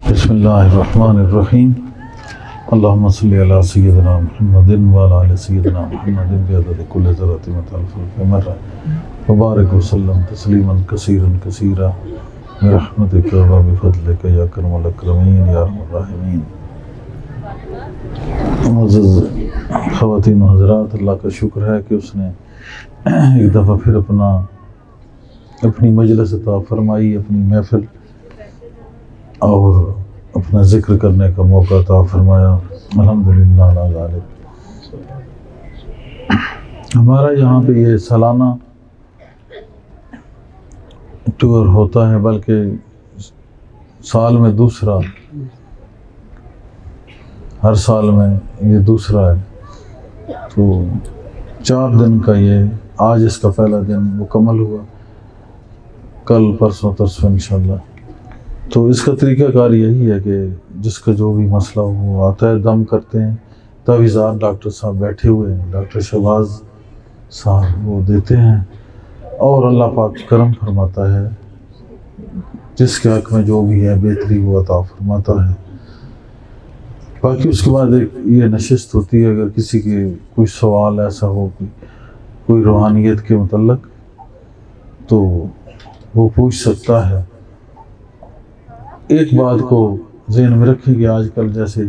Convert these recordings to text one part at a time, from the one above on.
بسم اللہ الرحمن الرحیم اللہم صلی علی سیدنا محمد وعلی آل سیدنا محمد بعدد کل ذرۃ متعلق مرہ وبارک وسلم تسلیما کثیرا کثیرا برحمتک و بفضلک یا اکرم الاکرمین یا ارحم الراحمین۔ معزز خواتین و حضرات، اللہ کا شکر ہے کہ اس نے ایک دفعہ پھر اپنی مجلس عطا فرمائی، اپنی محفل اور اپنا ذکر کرنے کا موقع عطا فرمایا۔ الحمدللہ علی ذالک۔ ہمارا یہاں پہ یہ سالانہ ٹور ہوتا ہے، بلکہ سال میں دوسرا، ہر سال میں یہ دوسرا ہے۔ تو 4 دن کا یہ، آج اس کا پہلا دن مکمل ہوا، کل پرسوں ترسوں انشاءاللہ۔ تو اس کا طریقہ کار یہی ہے کہ جس کا جو بھی مسئلہ ہو وہ آتا ہے، دم کرتے ہیں، تعویذات ڈاکٹر صاحب بیٹھے ہوئے ہیں، ڈاکٹر شہباز صاحب وہ دیتے ہیں، اور اللہ پاک کرم فرماتا ہے، جس کے حق میں جو بھی ہے بہتری وہ عطا فرماتا ہے۔ باقی اس کے بعد ایک یہ نشست ہوتی ہے، اگر کسی کے کوئی سوال ایسا ہو کوئی روحانیت کے متعلق تو وہ پوچھ سکتا ہے۔ ایک بات کو ذہن میں رکھیں کہ آج کل جیسے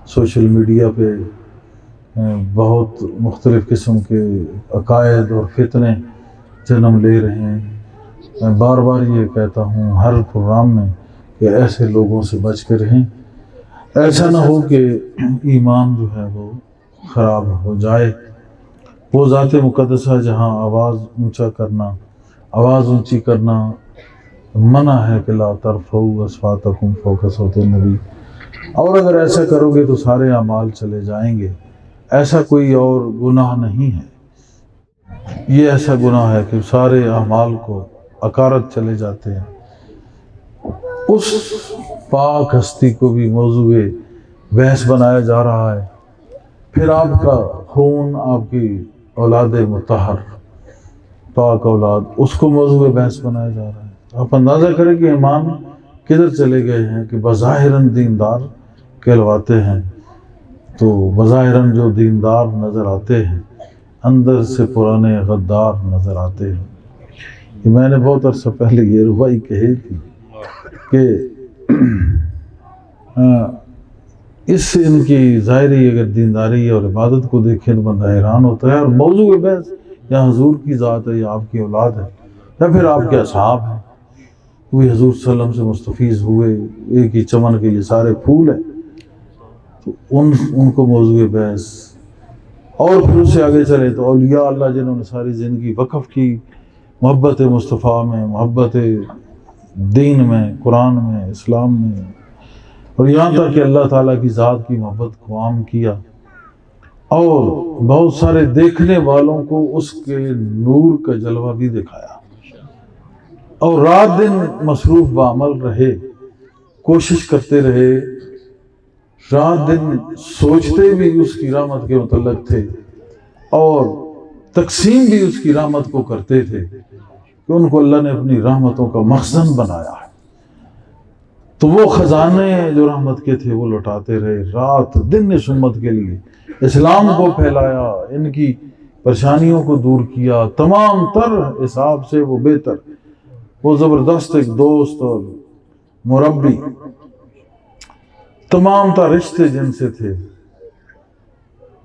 سوشل میڈیا پہ بہت مختلف قسم کے عقائد اور فتنے جنم لے رہے ہیں۔ میں بار بار یہ کہتا ہوں ہر پروگرام میں کہ ایسے لوگوں سے بچ کے رہیں، ایسا نہ ہو کہ ایمان جو ہے وہ خراب ہو جائے۔ وہ ذات مقدسہ جہاں آواز اونچی کرنا منع ہے کہ لا ترفعوا اصواتکم فوق صوت النبی، اور اگر ایسا کرو گے تو سارے اعمال چلے جائیں گے۔ ایسا کوئی اور گناہ نہیں ہے، یہ ایسا گناہ ہے کہ سارے اعمال کو اکارت چلے جاتے ہیں۔ اس پاک ہستی کو بھی موضوع بحث بنایا جا رہا ہے، پھر آپ کا خون، آپ کی اولاد مطہر، پاک اولاد، اس کو موضوع بحث بنایا جا رہا ہے۔ آپ اندازہ کریں کہ ایمان کدھر چلے گئے ہیں کہ بظاہراً دیندار کہلواتے ہیں، تو بظاہراً جو دیندار نظر آتے ہیں اندر سے پرانے غدار نظر آتے ہیں۔ کہ میں نے بہت عرصہ پہلے یہ ربائی کہی تھی کہ اس سے ان کی ظاہری اگر دینداری اور عبادت کو دیکھیں تو بندہ حیران ہوتا ہے، اور موضوع بحث یا حضور کی ذات ہے یا آپ کی اولاد ہے یا پھر آپ کے اصحاب ہیں، وہی حضور صلی اللہ علیہ وسلم سے مستفیض ہوئے، ایک ہی چمن کے یہ سارے پھول ہیں، تو ان کو موضوع بحث، اور پھر اس سے آگے چلے تو اولیاء اللہ جنہوں نے ساری زندگی وقف کی محبت مصطفیٰ میں، محبت دین میں، قرآن میں، اسلام میں، اور یہاں تک کہ اللہ تعالیٰ کی ذات کی محبت کو عام کیا، اور بہت سارے دیکھنے والوں کو اس کے نور کا جلوہ بھی دکھایا، اور رات دن مصروف بعمل رہے، کوشش کرتے رہے، رات دن سوچتے بھی اس کی رحمت کے متعلق تھے، اور تقسیم بھی اس کی رحمت کو کرتے تھے کہ ان کو اللہ نے اپنی رحمتوں کا مخزن بنایا ہے۔ تو وہ خزانے جو رحمت کے تھے وہ لوٹاتے رہے، رات دن اس امت کے لیے اسلام کو پھیلایا، ان کی پریشانیوں کو دور کیا، تمام تر حساب سے وہ بہتر، وہ زبردست ایک دوست اور مربی، تمام تر رشتے جن سے تھے۔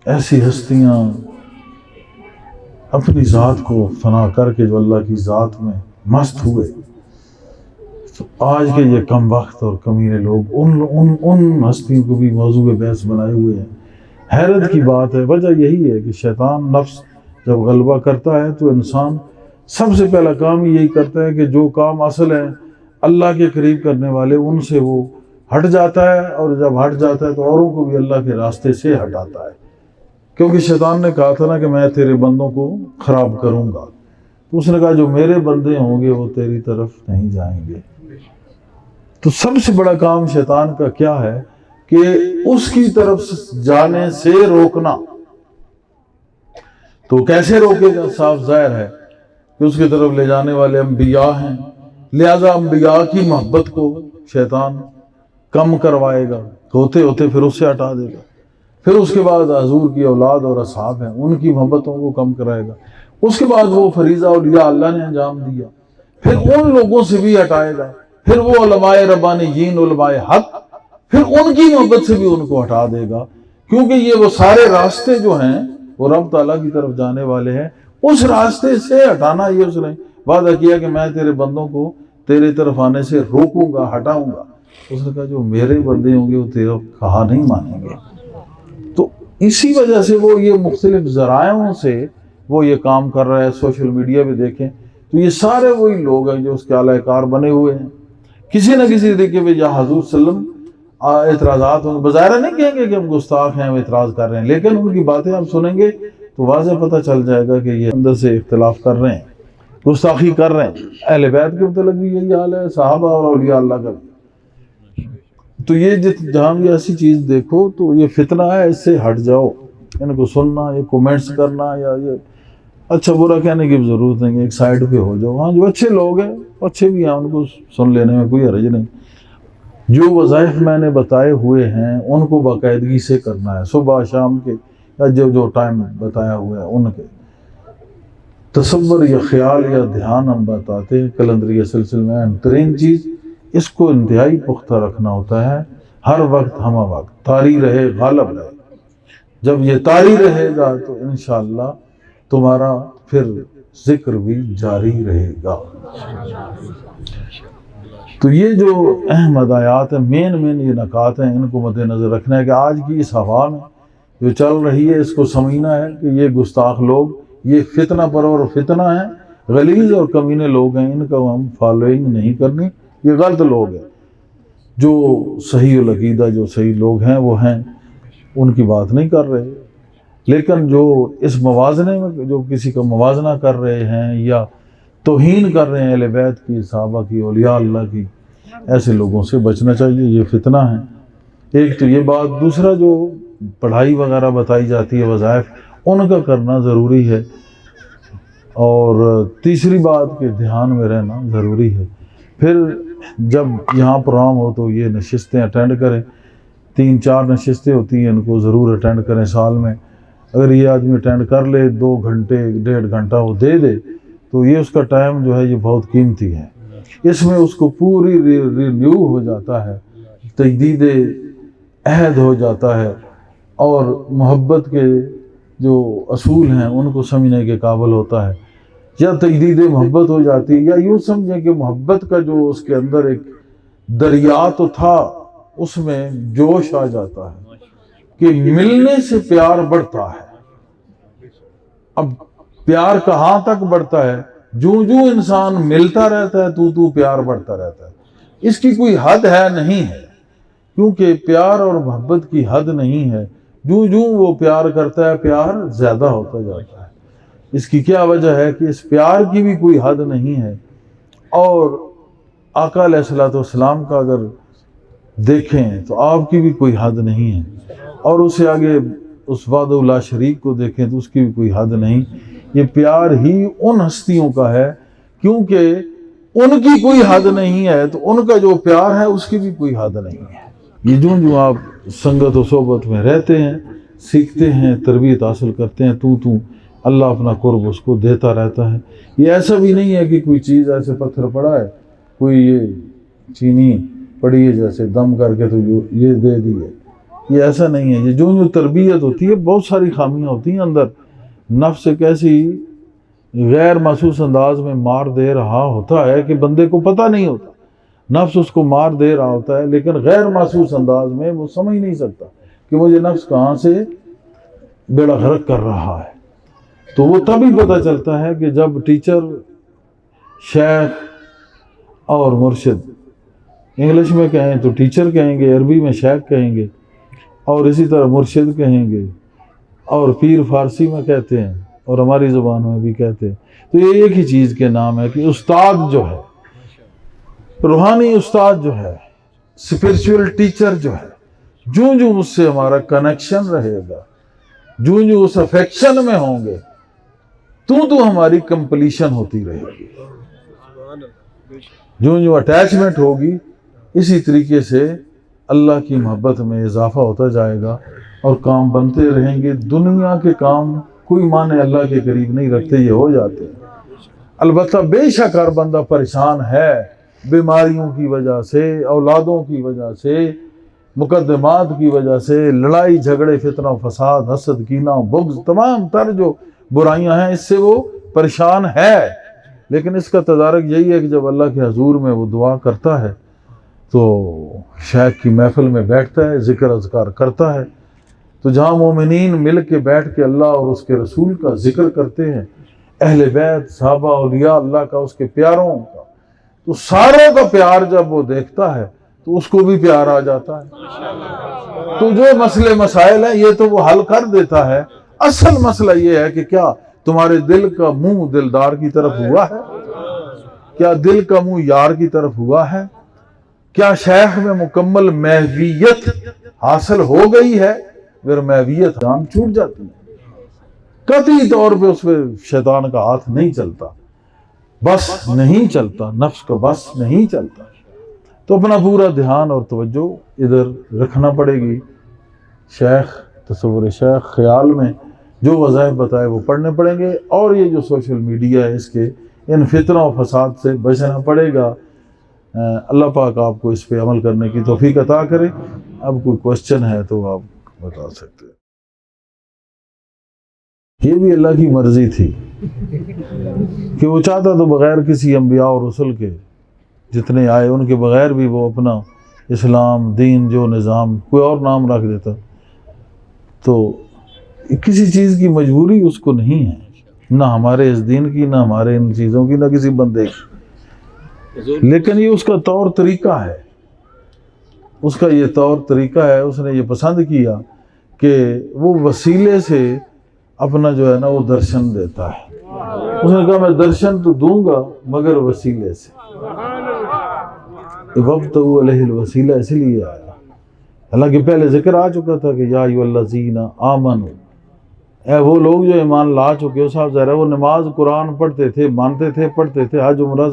ایسی ہستیاں اپنی ذات کو فنا کر کے جو اللہ کی ذات میں مست ہوئے، تو آج کے یہ کم وقت اور کمینے لوگ ان ہستیوں کو بھی موضوع بحث بنائے ہوئے ہیں۔ حیرت کی بات ہے، وجہ یہی ہے کہ شیطان نفس جب غلبہ کرتا ہے تو انسان سب سے پہلا کام یہی کرتا ہے کہ جو کام اصل ہے اللہ کے قریب کرنے والے، ان سے وہ ہٹ جاتا ہے، اور جب ہٹ جاتا ہے تو اوروں کو بھی اللہ کے راستے سے ہٹاتا ہے، کیونکہ شیطان نے کہا تھا نا کہ میں تیرے بندوں کو خراب کروں گا، تو اس نے کہا جو میرے بندے ہوں گے وہ تیری طرف نہیں جائیں گے۔ تو سب سے بڑا کام شیطان کا کیا ہے کہ اس کی طرف جانے سے روکنا۔ تو کیسے روکے گا؟ صاف ظاہر ہے کہ اس کی طرف لے جانے والے انبیاء ہیں، لہذا انبیاء کی محبت کو شیطان کم کروائے گا، ہوتے ہوتے پھر اس سے ہٹا دے گا، پھر اس کے بعد حضور کی اولاد اور اصحاب ہیں ان کی محبتوں کو کم کرائے گا، اس کے بعد وہ فریضہ اولیاء اللہ نے انجام دیا پھر ان لوگوں سے بھی ہٹائے گا، پھر وہ علماء ربانیین علماء حق پھر ان کی محبت سے بھی ان کو ہٹا دے گا، کیونکہ یہ وہ سارے راستے جو ہیں وہ رب تعالیٰ کی طرف جانے والے ہیں، اس راستے سے ہٹانا یہ اس نے وعدہ کیا کہ میں تیرے بندوں کو تیرے طرف آنے سے روکوں گا، ہٹاؤں گا۔ اس نے کہا جو میرے بندے ہوں گے وہ تیرا کہا نہیں مانیں گے، تو اسی وجہ سے وہ یہ مختلف ذرائعوں سے وہ یہ کام کر رہا ہے۔ سوشل میڈیا پہ دیکھیں تو یہ سارے وہی لوگ ہیں جو اس کے اعلی کار بنے ہوئے ہیں، کسی نہ کسی طریقے پہ یا حضور صلی اللہ علیہ وسلم اعتراضات ہوں گے، بظاہر نہیں کہیں گے کہ ہم گستاخ ہیں ہم اعتراض کر رہے ہیں، لیکن ان کی باتیں آپ سنیں گے تو واضح پتہ چل جائے گا کہ یہ اندر سے اختلاف کر رہے ہیں، گستاخی کر رہے ہیں۔ اہل بیت کے متعلق بھی یہی حال ہے، صحابہ اور اولیاء اللہ کا بھی۔ تو یہ جہاں بھی ایسی چیز دیکھو تو یہ فتنہ ہے، اس سے ہٹ جاؤ، ان کو سننا یا کومنٹس کرنا یا یہ اچھا برا کہنے کی ضرورت نہیں ہے، ایک سائڈ پہ ہو جاؤ۔ ہاں جو اچھے لوگ ہیں اچھے بھی ہیں، ان کو سن لینے میں کوئی حرج نہیں۔ جو وظائف میں نے بتائے ہوئے ہیں ان کو باقاعدگی سے کرنا ہے، صبح شام کے یا جو ٹائم بتایا ہوا ہے ان کے۔ تصور یا خیال یا دھیان ہم بتاتے ہیں کلندریہ سلسلے میں، اہم ترین چیز اس کو انتہائی پختہ رکھنا ہوتا ہے، ہر وقت ہمہ وقت طاری رہے غالب رہے۔ جب یہ طاری رہے گا تو انشاءاللہ تمہارا پھر ذکر بھی جاری رہے گا۔ تو یہ جو اہم ہدایات ہیں، مین یہ نکات ہیں، ان کو مد نظر رکھنا ہے کہ آج کی اس ہوا میں جو چل رہی ہے اس کو سمجھنا ہے کہ یہ گستاخ لوگ یہ فتنہ پرور فتنہ ہیں، غلیظ اور کمینے لوگ ہیں، ان کا ہم فالوئنگ نہیں کرنی، یہ غلط لوگ ہیں۔ جو صحیح العقیدہ جو صحیح لوگ ہیں وہ ہیں، ان کی بات نہیں کر رہے، لیکن جو اس موازنے میں جو کسی کا موازنہ کر رہے ہیں یا توہین کر رہے ہیں اہل بیت کی، صحابہ کی، اولیاء اللہ کی، ایسے لوگوں سے بچنا چاہیے، یہ فتنہ ہے۔ ایک تو یہ بات، دوسرا جو پڑھائی وغیرہ بتائی جاتی ہے وظائف ان کا کرنا ضروری ہے، اور تیسری بات کہ دھیان میں رہنا ضروری ہے۔ پھر جب یہاں پروگرام ہو تو یہ نشستیں اٹینڈ کریں، 3-4 نشستیں ہوتی ہیں، ان کو ضرور اٹینڈ کریں سال میں۔ اگر یہ آدمی اٹینڈ کر لے 2 گھنٹے 1.5 گھنٹہ وہ دے دے تو یہ اس کا ٹائم جو ہے یہ بہت قیمتی ہے، اس میں اس کو پوری رینیو ہو جاتا ہے، تجدید عہد ہو جاتا ہے، اور محبت کے جو اصول ہیں ان کو سمجھنے کے قابل ہوتا ہے، یا تجدید محبت ہو جاتی ہے، یا یوں سمجھیں کہ محبت کا جو اس کے اندر ایک دریا تو تھا اس میں جوش آ جاتا ہے کہ ملنے سے پیار بڑھتا ہے۔ اب پیار کہاں تک بڑھتا ہے؟ جو انسان ملتا رہتا ہے تو پیار بڑھتا رہتا ہے، اس کی کوئی حد ہے نہیں ہے، کیونکہ پیار اور محبت کی حد نہیں ہے، جو وہ پیار کرتا ہے پیار زیادہ ہوتا جاتا ہے۔ اس کی کیا وجہ ہے کہ اس پیار کی بھی کوئی حد نہیں ہے، اور آقا علیہ الصلوۃ والسلام کا اگر دیکھیں تو آپ کی بھی کوئی حد نہیں ہے، اور اسے آگے اس وحدہ لا شریک کو دیکھیں تو اس کی بھی کوئی حد نہیں۔ یہ پیار ہی ان ہستیوں کا ہے، کیونکہ ان کی کوئی حد نہیں ہے تو ان کا جو پیار ہے اس کی بھی کوئی حد نہیں ہے۔ یہ جو آپ سنگت و صحبت میں رہتے ہیں، سیکھتے ہیں، تربیت حاصل کرتے ہیں، تو اللہ اپنا قرب اس کو دیتا رہتا ہے۔ یہ ایسا بھی نہیں ہے کہ کوئی چیز ایسے پتھر پڑا ہے، کوئی یہ چینی پڑی ہے جیسے دم کر کے تو یہ دے دی ہے، یہ ایسا نہیں ہے۔ یہ جو تربیت ہوتی ہے بہت ساری خامیاں ہوتی ہیں اندر، نفس ایک ایسی غیر محسوس انداز میں مار دے رہا ہوتا ہے کہ بندے کو پتہ نہیں ہوتا، نفس اس کو مار دے رہا ہوتا ہے، لیکن غیر محسوس انداز میں وہ سمجھ نہیں سکتا کہ مجھے نفس کہاں سے بیڑا غرق کر رہا ہے۔ تو وہ تبھی پتہ چلتا ہے کہ جب ٹیچر، شیخ اور مرشد، انگلش میں کہیں تو ٹیچر کہیں گے، عربی میں شیخ کہیں گے، اور اسی طرح مرشد کہیں گے، اور پیر فارسی میں کہتے ہیں اور ہماری زبان میں بھی کہتے ہیں، تو یہ ایک ہی چیز کے نام ہے کہ استاد جو ہے، روحانی استاد جو ہے، اسپرچول ٹیچر جو ہے، جو اس سے ہمارا کنیکشن رہے گا، جو اس افیکشن میں ہوں گے تو ہماری کمپلیشن ہوتی رہے گی، جو اٹیچمنٹ ہوگی اسی طریقے سے اللہ کی محبت میں اضافہ ہوتا جائے گا اور کام بنتے رہیں گے۔ دنیا کے کام کوئی معنی اللہ کے قریب نہیں رکھتے، یہ ہو جاتے ہیں۔ البتہ بے شک ہر بندہ پریشان ہے، بیماریوں کی وجہ سے، اولادوں کی وجہ سے، مقدمات کی وجہ سے، لڑائی جھگڑے، فتنہ و فساد، حسد، کینہ، بغض، تمام تر جو برائیاں ہیں اس سے وہ پریشان ہے۔ لیکن اس کا تدارک یہی ہے کہ جب اللہ کے حضور میں وہ دعا کرتا ہے تو شیخ کی محفل میں بیٹھتا ہے، ذکر اذکار کرتا ہے، تو جہاں مومنین مل کے بیٹھ کے اللہ اور اس کے رسول کا ذکر کرتے ہیں، اہل بیت، صحابہ، اولیاء اللہ کا، اس کے پیاروں کا، تو ساروں کا پیار جب وہ دیکھتا ہے تو اس کو بھی پیار آ جاتا ہے۔ تو جو مسئلے مسائل ہیں یہ تو وہ حل کر دیتا ہے۔ اصل مسئلہ یہ ہے کہ کیا تمہارے دل کا منہ دلدار کی طرف ہوا ہے؟ کیا دل کا منہ یار کی طرف ہوا ہے؟ کیا شیخ میں مکمل محویت حاصل ہو گئی ہے؟ اگر محویت جان چھوٹ جاتی ہے، قطعی طور پہ اس پہ شیطان کا ہاتھ نہیں چلتا، بس نہیں چلتا، نفس کا بس نہیں چلتا۔ تو اپنا پورا دھیان اور توجہ ادھر رکھنا پڑے گی۔ شیخ، تصور شیخ، خیال میں جو وظائف بتائے وہ پڑھنے پڑیں گے، اور یہ جو سوشل میڈیا ہے اس کے ان فتنہ و فساد سے بچنا پڑے گا۔ اللہ پاک آپ کو اس پہ عمل کرنے کی توفیق عطا کرے۔ اب کوئی کوشچن ہے تو آپ بتا سکتے ہیں۔ یہ بھی اللہ کی مرضی تھی کہ وہ چاہتا تو بغیر کسی انبیاء اور رسل کے جتنے آئے ان کے بغیر بھی وہ اپنا اسلام، دین، جو نظام، کوئی اور نام رکھ دیتا۔ تو کسی چیز کی مجبوری اس کو نہیں ہے، نہ ہمارے اس دین کی، نہ ہمارے ان چیزوں کی، نہ کسی بندے کی، لیکن یہ اس کا طور طریقہ ہے، اس کا یہ طور طریقہ ہے۔ اس نے یہ پسند کیا کہ وہ وسیلے سے اپنا جو ہے نا وہ درشن دیتا ہے۔ اس نے کہا میں درشن تو دوں گا مگر وسیلے سے۔ وَابْتَغُوا عَلَيْهِ الْوَسِيلَہ اس لیے آیا، حالانکہ پہلے ذکر آ چکا تھا کہ یا ایھا الذین آمنوا، اے وہ لوگ جو ایمان لا چکے ہو۔ صاحب ظاہر ہے وہ نماز قرآن پڑھتے تھے، مانتے تھے، پڑھتے تھے، حج عمرہ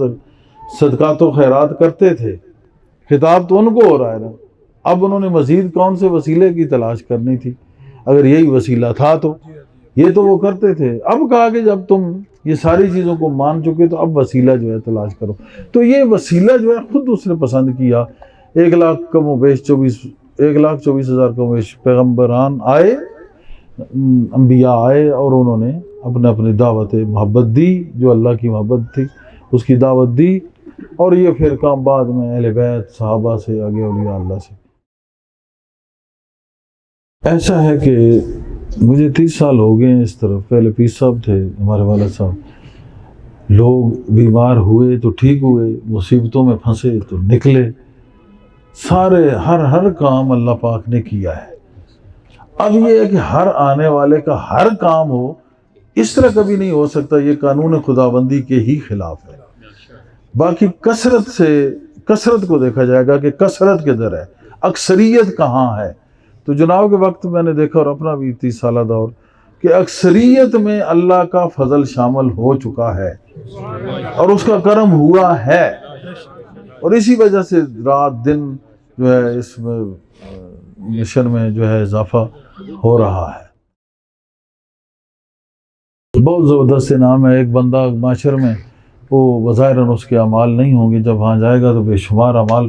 صدقات و خیرات کرتے تھے، خطاب تو ان کو ہو رہا ہے نا۔ اب انہوں نے مزید کون سے وسیلے کی تلاش کرنی تھی؟ اگر یہی وسیلہ تھا تو یہ تو وہ کرتے تھے۔ اب کہا کہ جب تم یہ ساری چیزوں کو مان چکے تو اب وسیلہ جو ہے تلاش کرو۔ تو یہ وسیلہ جو ہے خود اس نے پسند کیا۔ 1,24,000 کم و بیش پیغمبران آئے، انبیاء آئے، اور انہوں نے اپنے اپنی دعوت محبت دی، جو اللہ کی محبت تھی اس کی دعوت دی، اور یہ پھر کام بعد میں اہل بیت، صحابہ سے آگے اولیاء اللہ سے۔ ایسا ہے کہ مجھے 30 سال ہو گئے ہیں اس طرف۔ پہلے پیر صاحب تھے ہمارے والد صاحب، لوگ بیمار ہوئے تو ٹھیک ہوئے، مصیبتوں میں پھنسے تو نکلے، سارے ہر کام اللہ پاک نے کیا ہے۔ اب یہ ہے کہ ہر آنے والے کا ہر کام ہو، اس طرح کبھی نہیں ہو سکتا، یہ قانون خداوندی کے ہی خلاف ہے۔ باقی کثرت کو دیکھا جائے گا کہ کثرت کدھر ہے، اکثریت کہاں ہے۔ تو جناب کے وقت میں نے دیکھا، اور اپنا بھی 30 سالہ دور، کہ اکثریت میں اللہ کا فضل شامل ہو چکا ہے اور اس کا کرم ہوا ہے، اور اسی وجہ سے رات دن جو ہے اس مشن میں جو ہے اضافہ ہو رہا ہے۔ بہت زبردست انعام ہے۔ ایک بندہ معاشر میں وہ بظاہراً اس کے اعمال نہیں ہوں گے، جب وہاں جائے گا تو بے شمار اعمال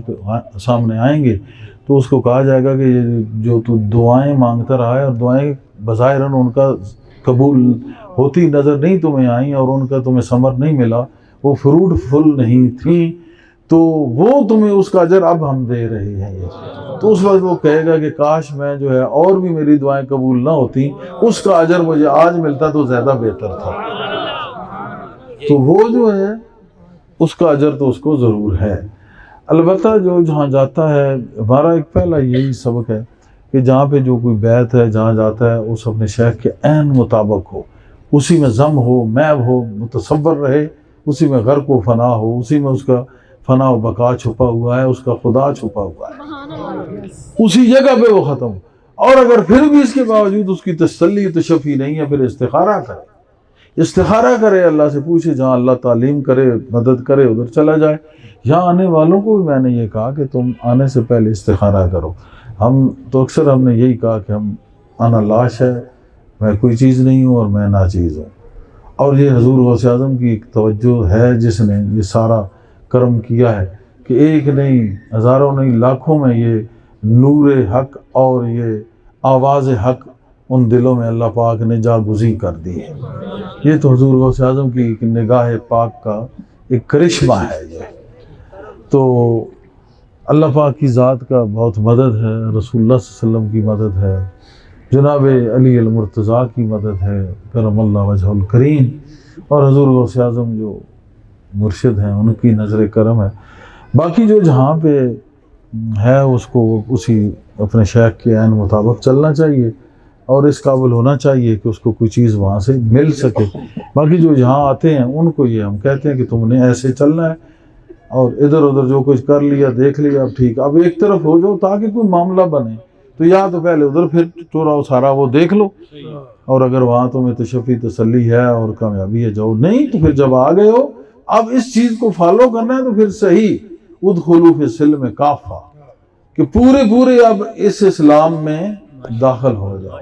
سامنے آئیں گے، تو اس کو کہا جائے گا کہ یہ جو تو دعائیں مانگتا رہا ہے، اور دعائیں بظاہراً ان کا قبول ہوتی نظر نہیں تمہیں آئیں، اور ان کا تمہیں ثمر نہیں ملا، وہ فروٹ فل نہیں تھیں، تو وہ تمہیں اس کا اجر اب ہم دے رہے ہیں۔ تو اس وقت وہ کہے گا کہ کاش میں جو ہے اور بھی میری دعائیں قبول نہ ہوتی، اس کا اجر مجھے آج ملتا تو زیادہ بہتر تھا۔ تو وہ جو ہے اس کا اجر تو اس کو ضرور ہے۔ البتہ جو جہاں جاتا ہے، ہمارا ایک پہلا یہی سبق ہے کہ جہاں پہ جو کوئی بیت ہے، جہاں جاتا ہے، اس اپنے شیخ کے عین مطابق ہو، اسی میں ضم ہو، میب ہو، متصور رہے، اسی میں غرق و فنا ہو، اسی میں اس کا فنا و بقا چھپا ہوا ہے، اس کا خدا چھپا ہوا ہے، اسی جگہ پہ وہ ختم ہو۔ اور اگر پھر بھی اس کے باوجود اس کی تسلی تشفی نہیں ہے، پھر استخارہ کرے، استخارہ کرے، اللہ سے پوچھے، جہاں اللہ تعلیم کرے، مدد کرے، ادھر چلا جائے۔ یہاں آنے والوں کو بھی میں نے یہ کہا کہ تم آنے سے پہلے استخارہ کرو۔ ہم تو اکثر ہم نے یہی کہا کہ انا لاش ہے، میں کوئی چیز نہیں ہوں اور میں ناچیز ہوں، اور یہ حضور غوث اعظم کی ایک توجہ ہے جس نے یہ سارا کرم کیا ہے کہ ایک نہیں، ہزاروں نہیں، لاکھوں میں یہ نور حق اور یہ آواز حق ان دلوں میں اللہ پاک نے جاگزی کر دی ہے۔ یہ تو حضور غوث اعظم کی ایک نگاہ پاک کا ایک کرشمہ ہے۔ یہ تو اللہ پاک کی ذات کا بہت مدد ہے، رسول اللہ صلی اللہ علیہ وسلم کی مدد ہے، جناب علی المرتضیٰ کی مدد ہے کرم اللہ وجہ الکریم، اور حضور غوث اعظم جو مرشد ہیں ان کی نظر کرم ہے۔ باقی جو جہاں پہ ہے اس کو اسی اپنے شیخ کے عین مطابق چلنا چاہیے، اور اس قابل ہونا چاہیے کہ اس کو کوئی چیز وہاں سے مل سکے۔ باقی جو یہاں آتے ہیں ان کو یہ ہم کہتے ہیں کہ تم نے ایسے چلنا ہے، اور ادھر ادھر جو کچھ کر لیا دیکھ لیا، اب ٹھیک، اب ایک طرف ہو جاؤ تاکہ کوئی معاملہ بنے، تو یا تو پہلے ادھر پھر تو رہو، سارا وہ دیکھ لو، اور اگر وہاں تمہیں تشفی تسلی ہے اور کامیابی ہے جاؤ، نہیں تو پھر جب آ گئے ہو اب اس چیز کو فالو کرنا ہے تو پھر صحیح ادخلوا فی السلم کافہ، کہ پورے اب اس اسلام میں داخل ہو جاؤ،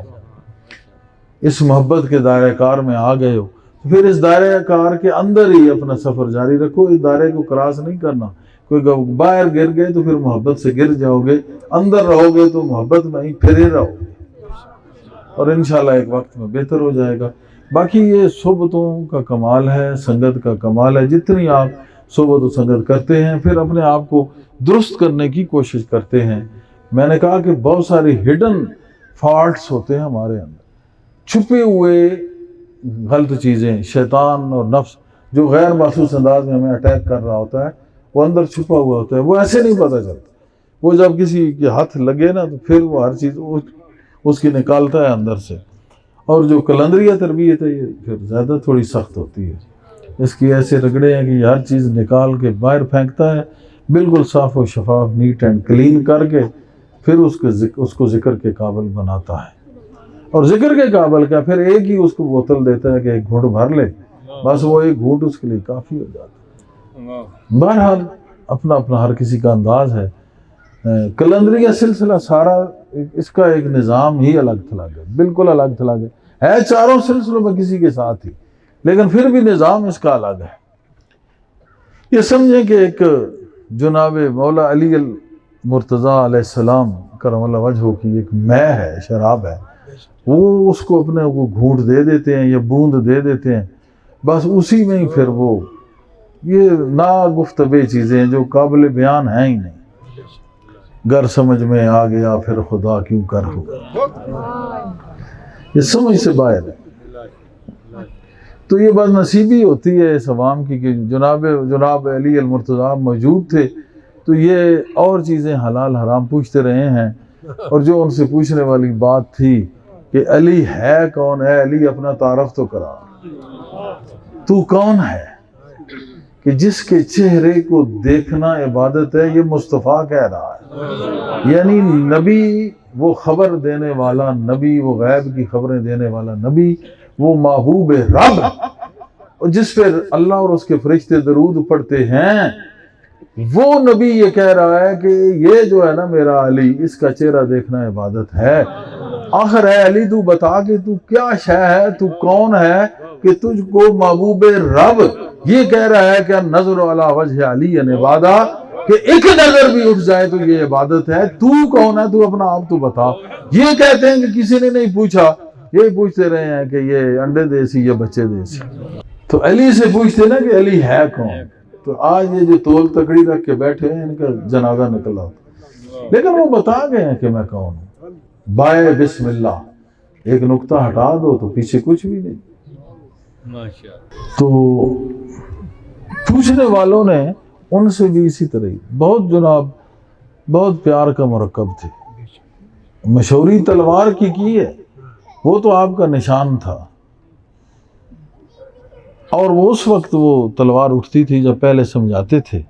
اس محبت کے دائرہ کار میں آ گئے ہو، پھر اس دائرہ کار کے اندر ہی اپنا سفر جاری رکھو، اس دائرے کو کراس نہیں کرنا۔ کوئی باہر گر گئے تو پھر محبت سے گر جاؤ گے، اندر رہو گے تو محبت میں ہی پھرے رہو گے، اور انشاءاللہ ایک وقت میں بہتر ہو جائے گا۔ باقی یہ صحبتوں کا کمال ہے، سنگت کا کمال ہے، جتنی آپ صحبت و سنگت کرتے ہیں پھر اپنے آپ کو درست کرنے کی کوشش کرتے ہیں۔ میں نے کہا کہ بہت ساری ہڈن فالٹس ہوتے ہیں ہمارے اندر، چھپے ہوئے غلط چیزیں، شیطان اور نفس جو غیر محسوس انداز میں ہمیں اٹیک کر رہا ہوتا ہے، وہ اندر چھپا ہوا ہوتا ہے، وہ ایسے نہیں پتہ چلتا، وہ جب کسی کے ہاتھ لگے نا تو پھر وہ ہر چیز اس کی نکالتا ہے اندر سے۔ اور جو قلندریہ تربیت ہے یہ پھر زیادہ تھوڑی سخت ہوتی ہے، اس کی ایسے رگڑے ہیں کہ یہ ہر چیز نکال کے باہر پھینکتا ہے، بالکل صاف و شفاف، نیٹ اینڈ کلین کر کے پھر اس کو ذکر کے قابل بناتا ہے، اور ذکر کے قابل کیا، پھر ایک ہی اس کو بوتل دیتا ہے کہ ایک گھونٹ بھر لے، بس وہ ایک گھونٹ اس کے لیے کافی ہو جاتا ہے۔ بہرحال اپنا اپنا ہر کسی کا انداز ہے۔ قلندریہ سلسلہ سارا اس کا ایک نظام ہی الگ تھلگ ہے، بالکل الگ تھلگ ہے چاروں سلسلوں میں کسی کے ساتھ ہی، لیکن پھر بھی نظام اس کا الگ ہے۔ یہ سمجھیں کہ ایک جناب مولا علی المرتضیٰ علیہ السلام کرم اللہ وجہہ کی ایک مے ہے، شراب ہے، وہ اس کو اپنے وہ گھونٹ دے دیتے ہیں یا بوند دے دیتے ہیں، بس اسی میں ہی پھر وہ یہ ناگفتبے چیزیں جو قابل بیان ہیں ہی نہیں، گر سمجھ میں آ گیا پھر خدا کیوں کر ہوگا، یہ سمجھ سے باہر ہے۔ تو یہ بات نصیبی ہوتی ہے اس عوام کی کہ جناب علی المرتضیٰ موجود تھے تو یہ اور چیزیں حلال حرام پوچھتے رہے ہیں، اور جو ان سے پوچھنے والی بات تھی کہ علی ہے کون، ہے علی اپنا تعارف تو کرا، تو کون ہے کہ جس کے چہرے کو دیکھنا عبادت ہے، یہ مصطفیٰ کہہ رہا ہے، یعنی نبی، وہ خبر دینے والا نبی، وہ غیب کی خبریں دینے والا نبی، وہ محبوب رب، اور جس پر اللہ اور اس کے فرشتے درود پڑھتے ہیں، وہ نبی یہ کہہ رہا ہے کہ یہ جو ہے نا میرا علی، اس کا چہرہ دیکھنا عبادت ہے۔ آخر ہے علی تو بتا کہ تو کیا شے ہے، تو کون ہے کہ تجھ کو محبوب رب یہ کہہ رہا ہے کہ نظر علی وجہ علی عبادہ، کہ ایک نظر بھی اٹھ جائے تو یہ عبادت ہے، تو کون ہے، تو اپنا آپ تو بتا۔ یہ کہتے ہیں کہ کسی نے نہیں پوچھا، یہ پوچھتے رہے ہیں کہ یہ انڈے دیسی یا بچے دیسی، تو علی سے پوچھتے نا کہ علی ہے کون۔ تو آج یہ جو تول تکڑی رکھ کے بیٹھے ہیں ان کا جنازہ نکلا ہوتا، لیکن وہ بتا گئے ہیں کہ میں کون ہوں، بائے بسم اللہ، ایک نقطہ ہٹا دو تو پیچھے کچھ بھی نہیں۔ تو پوچھنے والوں نے ان سے بھی اسی طرح ہی بہت جناب بہت پیار کا مرکب تھے، مشہوری تلوار کی ہے، وہ تو آپ کا نشان تھا، اور وہ اس وقت وہ تلوار اٹھتی تھی جب پہلے سمجھاتے تھے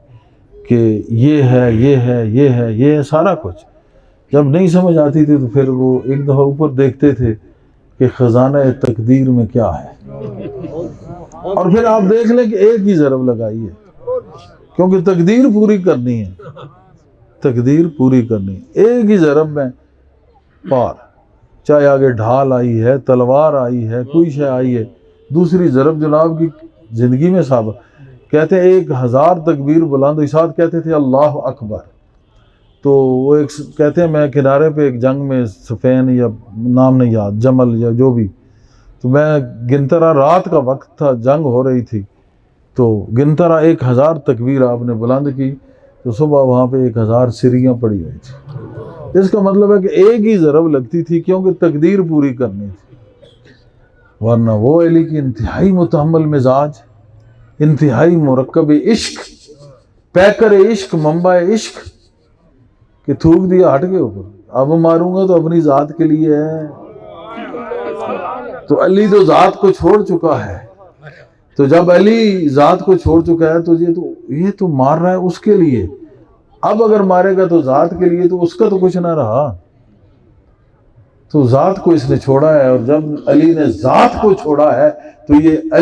کہ یہ ہے یہ ہے یہ ہے یہ ہے سارا کچھ، جب نہیں سمجھ آتی تھی تو پھر وہ ایک دفعہ اوپر دیکھتے تھے کہ خزانہ تقدیر میں کیا ہے، اور پھر آپ دیکھ لیں کہ ایک ہی ضرب لگائی ہے، کیونکہ تقدیر پوری کرنی ہے، تقدیر پوری کرنی ہے، ایک ہی ضرب میں پار، چاہے آگے ڈھال آئی ہے، تلوار آئی ہے، کوئی شے آئی ہے، دوسری ضرب جناب کی زندگی میں ثابت۔ کہتے ہیں 1000 تکبیر بلند، اس ساتھ کہتے تھے اللہ اکبر۔ تو وہ ایک کہتے ہیں میں کنارے پہ ایک جنگ میں سفین یا نام نہیں یاد، جمل یا جو بھی، تو میں گنتا رہا، رات کا وقت تھا، جنگ ہو رہی تھی، تو گنتا رہا 1000 تکبیر آپ نے بلند کی، تو صبح وہاں پہ 1000 سریاں پڑی ہوئی تھی۔ اس کا مطلب ہے کہ ایک ہی ضرب لگتی تھی، کیونکہ تقدیر پوری کرنی تھی۔ ورنہ وہ علی کی انتہائی متحمل مزاج، انتہائی مرکب عشق، پیکر عشق، منبع عشق، کہ تھوک دیا ہٹ کے اوپر، اب ماروں گا تو اپنی ذات کے لیے ہے۔ تو علی تو ذات کو چھوڑ چکا ہے، تو جب علی ذات کو چھوڑ چکا ہے تو یہ تو مار رہا ہے اس کے لیے، اب اگر مارے گا تو ذات کے لیے، تو اس کا تو کچھ نہ رہا، تو ذات کو اس نے چھوڑا ہے۔ اور جب علی نے ذات کو چھوڑا ہے تو یہ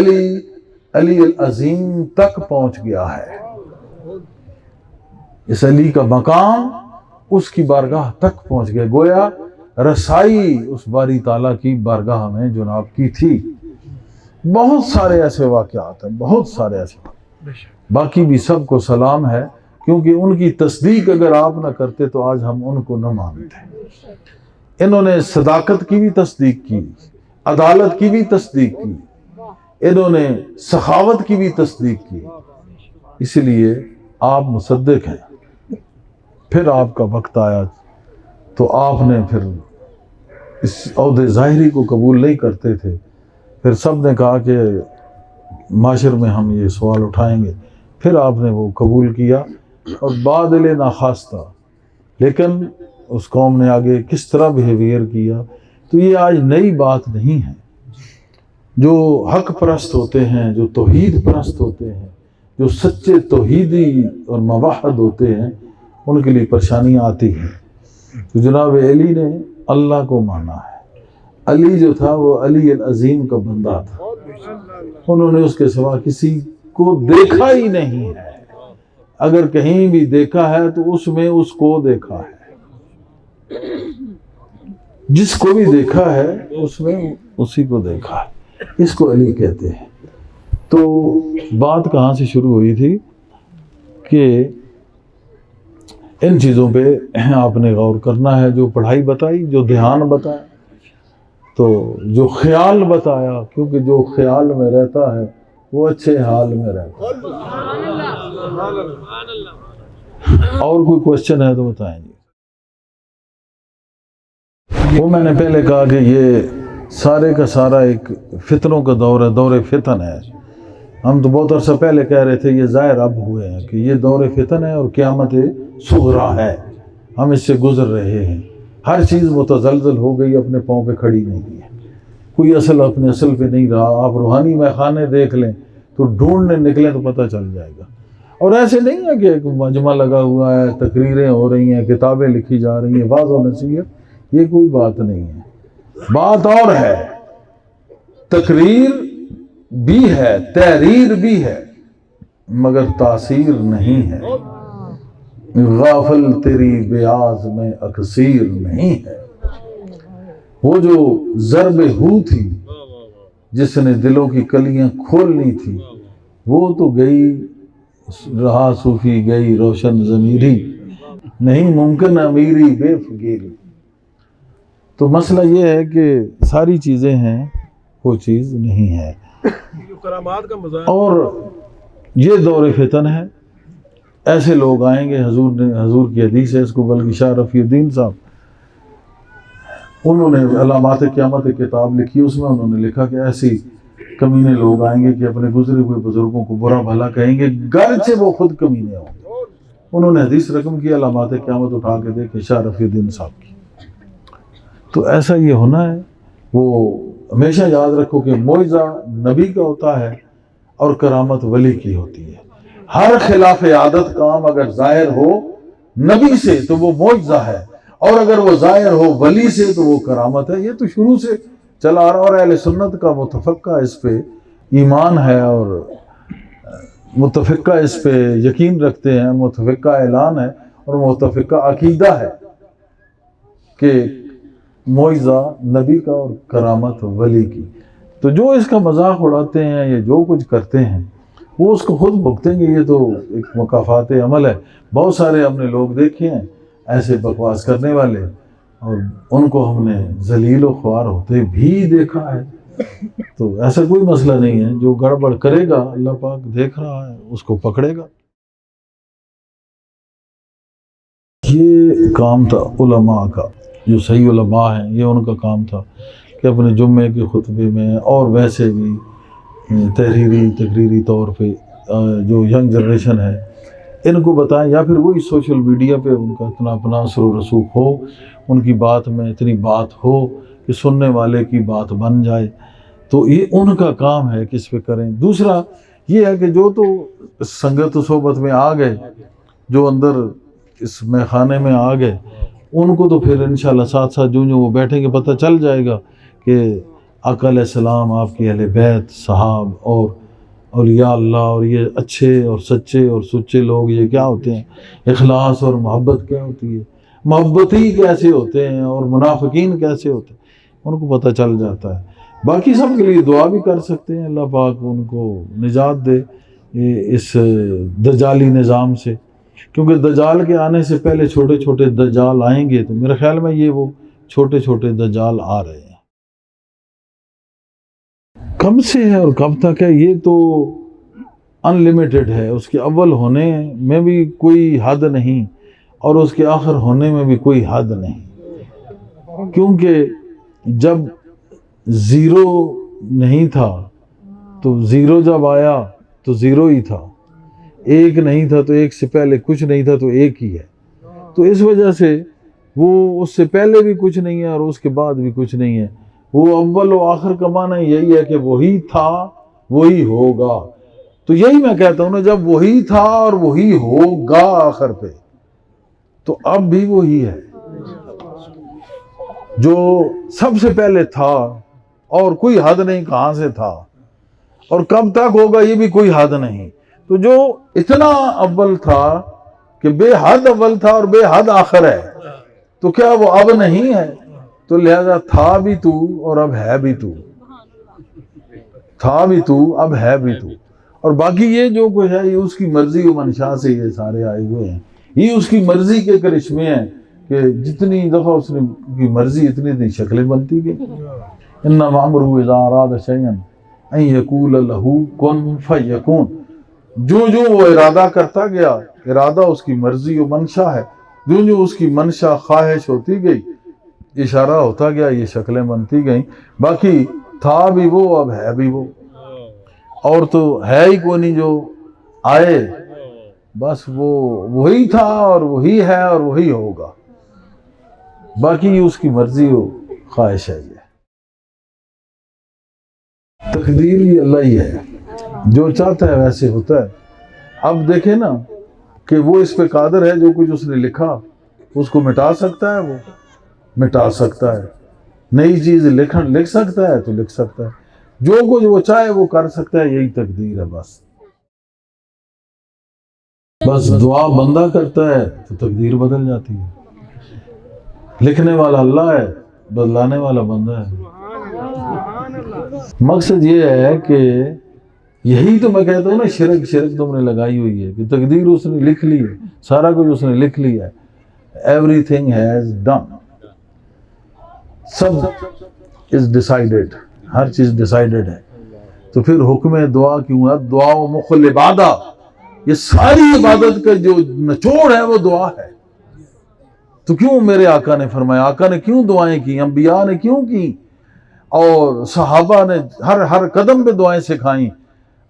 علی العظیم تک پہنچ گیا ہے، اس علی کا مقام اس کی بارگاہ تک پہنچ گیا، گویا رسائی اس باری تعالیٰ کی بارگاہ میں جناب کی تھی۔ بہت سارے ایسے واقعات ہیں، بہت سارے ایسے واقعات، باقی بھی سب کو سلام ہے، کیونکہ ان کی تصدیق اگر آپ نہ کرتے تو آج ہم ان کو نہ مانتے۔ انہوں نے صداقت کی بھی تصدیق کی، عدالت کی بھی تصدیق کی، انہوں نے سخاوت کی بھی تصدیق کی، اس لیے آپ مصدق ہیں۔ پھر آپ کا وقت آیا تو آپ نے پھر اس عہدے ظاہری کو قبول نہیں کرتے تھے، پھر سب نے کہا کہ معاشر میں ہم یہ سوال اٹھائیں گے، پھر آپ نے وہ قبول کیا، اور بادل ناخواستہ لیکن اس قوم نے آگے کس طرح بیہیویئر کیا۔ تو یہ آج نئی بات نہیں ہے، جو حق پرست ہوتے ہیں، جو توحید پرست ہوتے ہیں، جو سچے توحیدی اور موحد ہوتے ہیں، ان کے لیے پریشانیاں آتی ہیں۔ تو جناب علی نے اللہ کو مانا ہے، علی جو تھا وہ علی العظیم کا بندہ تھا، انہوں نے اس کے سوا کسی کو دیکھا ہی نہیں ہے، اگر کہیں بھی دیکھا ہے تو اس میں اس کو دیکھا ہے، جس کو بھی دیکھا ہے اس میں اسی کو دیکھا ہے، اس کو علی کہتے ہیں۔ تو بات کہاں سے شروع ہوئی تھی کہ ان چیزوں پہ آپ نے غور کرنا ہے، جو پڑھائی بتائی، جو دھیان بتایا، تو جو خیال بتایا، کیونکہ جو خیال میں رہتا ہے وہ اچھے حال میں رہتا ہے۔ اور کوئی کوشچن ہے تو بتائیں گے۔ وہ میں نے پہلے کہا کہ یہ سارے کا سارا ایک فتنوں کا دور ہے، دور فتن ہے۔ ہم تو بہت عرصہ پہلے کہہ رہے تھے یہ ظاہر اب ہوئے ہیں کہ یہ دور فتن ہے اور قیامت صغریٰ ہے، ہم اس سے گزر رہے ہیں۔ ہر چیز متزلزل ہو گئی، اپنے پاؤں پہ کھڑی نہیں ہے، کوئی اصل اپنے اصل پہ نہیں رہا۔ آپ روحانی میخانے دیکھ لیں تو ڈھونڈنے نکلیں تو پتہ چل جائے گا۔ اور ایسے نہیں ہے کہ ایک مجمع لگا ہوا ہے، تقریریں ہو رہی ہیں، کتابیں لکھی جا رہی ہیں، واعظ و نصیحت، یہ کوئی بات نہیں ہے۔ بات اور ہے، تقریر بھی ہے، تحریر بھی ہے، مگر تاثیر نہیں ہے۔ غافل تیری بیاض میں اکثیر نہیں ہے۔ وہ جو ضرب ہو تھی جس نے دلوں کی کلیاں کھولنی تھی، وہ تو گئی، رہا صوفی گئی روشن ضمیری، نہیں ممکن امیری بے فقیری۔ تو مسئلہ یہ ہے کہ ساری چیزیں ہیں، وہ چیز نہیں ہے، اور یہ دور فتن ہے۔ ایسے لوگ آئیں گے، حضور کی حدیث ہے اس کو، بلکہ شاہ رفیع الدین صاحب انہوں نے علامات قیامت کتاب لکھی، اس میں انہوں نے لکھا کہ ایسی کمینے لوگ آئیں گے کہ اپنے گزرے ہوئے بزرگوں کو برا بھلا کہیں گے، گرچہ وہ خود کمینے ہوں گے۔ انہوں نے حدیث رقم کی، علامات قیامت اٹھا کے دیکھے شاہ رفیع الدین صاحب کی۔ تو ایسا یہ ہونا ہے۔ وہ ہمیشہ یاد رکھو کہ معجزہ نبی کا ہوتا ہے اور کرامت ولی کی ہوتی ہے۔ ہر خلاف عادت کام اگر ظاہر ہو نبی سے تو وہ معجزہ ہے، اور اگر وہ ظاہر ہو ولی سے تو وہ کرامت ہے۔ یہ تو شروع سے چلا آ رہا، اور اہل سنت کا متفقہ اس پہ ایمان ہے اور متفقہ اس پہ یقین رکھتے ہیں، متفقہ اعلان ہے اور متفقہ عقیدہ ہے کہ معجزہ نبی کا اور کرامت ولی کی. تو جو اس کا مذاق اڑاتے ہیں یا جو کچھ کرتے ہیں وہ اس کو خود بھگتیں گے. یہ تو ایک مکافات عمل ہے. بہت سارے ہم نے لوگ دیکھے ہیں ایسے بکواس کرنے والے، اور ان کو ہم نے ذلیل و خوار ہوتے بھی دیکھا ہے. تو ایسا کوئی مسئلہ نہیں ہے، جو گڑبڑ کرے گا اللہ پاک دیکھ رہا ہے، اس کو پکڑے گا. یہ کام تھا علماء کا، جو صحیح علماء ہیں یہ ان کا کام تھا کہ اپنے جمعے کے خطبے میں اور ویسے بھی تقریری طور پہ جو ینگ جنریشن ہے ان کو بتائیں، یا پھر وہی سوشل میڈیا پہ ان کا اتنا اپنا اثر و رسوخ ہو، ان کی بات میں اتنی بات ہو کہ سننے والے کی بات بن جائے. تو یہ ان کا کام ہے کہ اس پہ کریں. دوسرا یہ ہے کہ جو تو سنگت و صحبت میں آ گئے، جو اندر اس میخانے میں آ گئے، ان کو تو پھر انشاءاللہ ساتھ ساتھ جو وہ بیٹھیں گے پتہ چل جائے گا کہ آقا علیہ السلام، آپ کے اہل بیت، صحاب اور اولیاء اللہ اور یہ اچھے اور سچے اور سچے لوگ یہ کیا ہوتے ہیں، اخلاص اور محبت کیا ہوتی ہے، محبتی کیسے ہوتے ہیں اور منافقین کیسے ہوتے ہیں، ان کو پتہ چل جاتا ہے. باقی سب کے لیے دعا بھی کر سکتے ہیں، اللہ پاک ان کو نجات دے اس دجالی نظام سے، کیونکہ دجال کے آنے سے پہلے چھوٹے چھوٹے دجال آئیں گے. تو میرے خیال میں یہ وہ چھوٹے چھوٹے دجال آ رہے ہیں. کب سے ہے اور کب تک ہے یہ تو ان لمیٹڈ ہے. اس کے اول ہونے میں بھی کوئی حد نہیں اور اس کے آخر ہونے میں بھی کوئی حد نہیں، کیونکہ جب زیرو نہیں تھا تو زیرو جب آیا تو زیرو ہی تھا، ایک نہیں تھا تو ایک سے پہلے کچھ نہیں تھا تو ایک ہی ہے. تو اس وجہ سے وہ اس سے پہلے بھی کچھ نہیں ہے اور اس کے بعد بھی کچھ نہیں ہے. وہ اول و آخر کا معنی یہی ہے کہ وہی تھا وہی ہوگا. تو یہی میں کہتا ہوں نا، جب وہی تھا اور وہی ہوگا آخر پہ، تو اب بھی وہی ہے جو سب سے پہلے تھا، اور کوئی حد نہیں کہاں سے تھا اور کب تک ہوگا یہ بھی کوئی حد نہیں. تو جو اتنا اول تھا کہ بے حد اول تھا اور بے حد آخر ہے، تو کیا وہ اب نہیں ہے؟ تو لہذا تھا بھی تو اور اب ہے بھی تو، تھا بھی تو اب ہے بھی تو. اور باقی یہ جو کچھ ہے یہ اس کی مرضی و منشا سے یہ سارے آئے ہوئے ہیں. یہ اس کی مرضی کے کرشمے ہیں کہ جتنی دفعہ اس نے کی مرضی اتنی شکلیں بنتی گئی. انما امرہ اذا اراد شیئا ان یقول لہ کن فیکون. جو جو وہ ارادہ کرتا گیا، ارادہ اس کی مرضی و منشا ہے، جو جو اس کی منشا خواہش ہوتی گئی، اشارہ ہوتا گیا، یہ شکلیں بنتی گئیں. باقی تھا بھی وہ اب ہے بھی وہ، اور تو ہے ہی کوئی نہیں جو آئے. بس وہ وہی تھا اور وہی ہے اور وہی ہوگا. باقی اس کی مرضی و خواہش ہے. یہ تقدیر ہی اللہ ہی ہے، جو چاہتا ہے ویسے ہوتا ہے. اب دیکھیں نا کہ وہ اس پہ قادر ہے، جو کچھ اس نے لکھا اس کو مٹا سکتا ہے، وہ مٹا سکتا ہے. نئی چیز لکھ سکتا ہے تو لکھ سکتا ہے. جو کچھ وہ چاہے وہ کر سکتا ہے. یہی تقدیر ہے. بس دعا بندہ کرتا ہے تو تقدیر بدل جاتی ہے. لکھنے والا اللہ ہے، بدلانے والا بندہ ہے. مقصد یہ ہے کہ یہی تو میں کہتا ہوں نا، شرک تم نے لگائی ہوئی ہے کہ تقدیر اس نے لکھ لی ہے، سارا کچھ اس نے لکھ لیا ہے. ایوری تھنگ ہیز ڈن، سب از ڈیسائیڈڈ، ہر چیز ڈیسائیڈڈ ہے. تو پھر حکم دعا کیوں ہے؟ دعا و مخل عبادہ، یہ ساری عبادت کا جو نچوڑ ہے وہ دعا ہے. تو کیوں میرے آقا نے فرمایا، آقا نے کیوں دعائیں کی، انبیاء نے کیوں کی، اور صحابہ نے ہر قدم پہ دعائیں سکھائیں،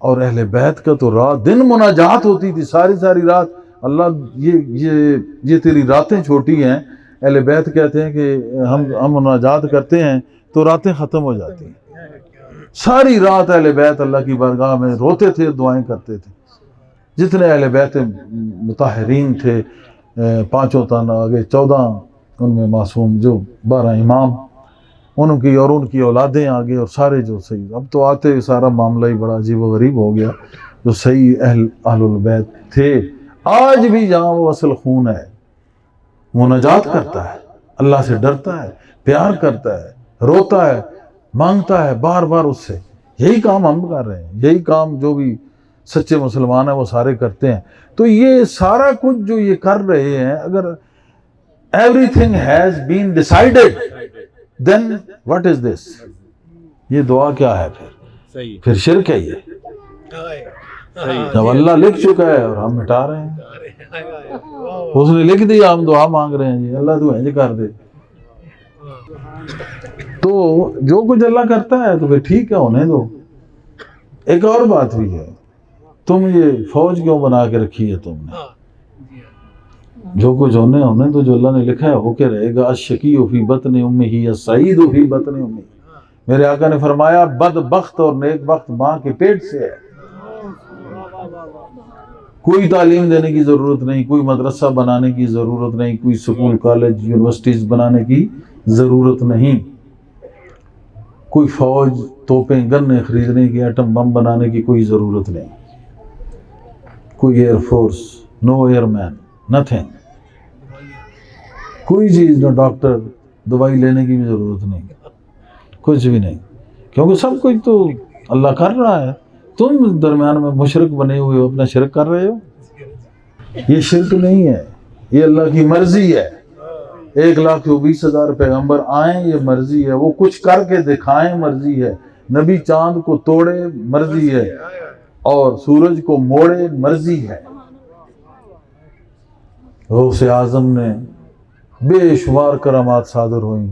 اور اہل بیت کا تو رات دن مناجات ہوتی تھی، ساری رات. اللہ یہ تیری راتیں چھوٹی ہیں. اہل بیت کہتے ہیں کہ ہم مناجات کرتے ہیں تو راتیں ختم ہو جاتی ہیں. ساری رات اہل بیت اللہ کی بارگاہ میں روتے تھے، دعائیں کرتے تھے. جتنے اہل بیت مطہرین تھے، 5 تن آگے 14 ان میں معصوم جو 12 امام، ان کی اور ان کی اولادیں آگے اور سارے جو صحیح، اب تو آتے سارا معاملہ ہی بڑا عجیب و غریب ہو گیا. جو صحیح اہل البیت تھے آج بھی جہاں وہ اصل خون ہے، مناجات کرتا ہے، اللہ سے ڈرتا ہے، پیار کرتا ہے، روتا ہے، مانگتا ہے بار بار اس سے. یہی کام ہم کر رہے ہیں، یہی کام جو بھی سچے مسلمان ہیں وہ سارے کرتے ہیں. تو یہ سارا کچھ جو یہ کر رہے ہیں، اگر everything has been decided then what is this؟ یہ دعا کیا ہے پھر شرک ہے. یہ جب اللہ لکھ چکا ہے اور ہم مٹا رہے ہیں، اس نے لکھ دیا ہم دعا مانگ رہے ہیں جی اللہ تو انج کر دے. تو جو کچھ اللہ کرتا ہے تو پھر ٹھیک ہے، ہونے دو. ایک اور بات بھی ہے، تم یہ فوج کیوں بنا کے رکھی ہے تم نے؟ جو کچھ ہونے تو جو اللہ نے لکھا ہے ہو کے رہے گا. الشقی فی بطن امہ السعید فی بطن امہ. میرے آقا نے فرمایا بدبخت اور نیک بخت ماں کے پیٹ سے ہے. کوئی تعلیم دینے کی ضرورت نہیں، کوئی مدرسہ بنانے کی ضرورت نہیں، کوئی سکول کالج یونیورسٹیز بنانے کی ضرورت نہیں، کوئی فوج توپیں گنے خریدنے کی، ایٹم بم بنانے کی کوئی ضرورت نہیں، کوئی ایئر فورس، نو ایئر مین، نتھنگ، کوئی چیز، نہ ڈاکٹر، دوائی لینے کی بھی ضرورت نہیں، کچھ بھی نہیں، کیونکہ سب کچھ تو اللہ کر رہا ہے. تم درمیان میں مشرک بنے ہوئے ہو، اپنا شرک کر رہے ہو. یہ شرک نہیں ہے، یہ اللہ کی مرضی ہے. 1,20,000 پیغمبر آئیں، یہ مرضی ہے. وہ کچھ کر کے دکھائیں، مرضی ہے. نبی چاند کو توڑے، مرضی ہے. اور سورج کو موڑے، مرضی ہے. غوث اعظم نے بے شمار کرامات صادر ہوئیں.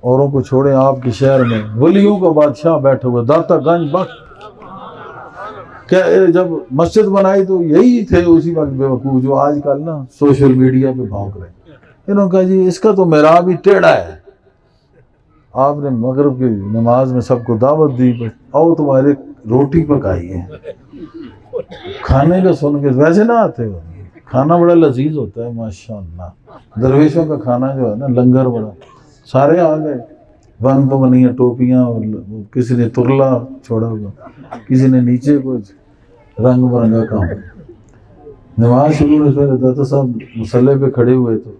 اوروں کو چھوڑیں، آپ کے شہر میں ولیوں کا بادشاہ بیٹھے ہوئے، داتا گنج بخت. کیا جب مسجد بنائی تو یہی تھے اسی وقت بے وقوف جو آج کل نا سوشل میڈیا پہ بھونک رہے ہیں. انہوں نے کہا جی اس کا تو محراب ہی ٹیڑھا ہے. آپ نے مغرب کی نماز میں سب کو دعوت دی، آؤ تمہارے روٹی پکائی ہے. کھانے کا سن کے ویسے نہ آتے ہو، کھانا بڑا لذیذ ہوتا ہے ماشاءاللہ. درویشوں کا کھانا جو ہے نا، لنگر بڑا. سارے آ گئے، ون پونیاں ٹوپیاں، اور کسی نے ترلا چھوڑا ہوا، کسی نے نیچے کچھ رنگ برنگا کام. نماز شروع ہونے سے داتا صاحب مصلی پہ کھڑے ہوئے تو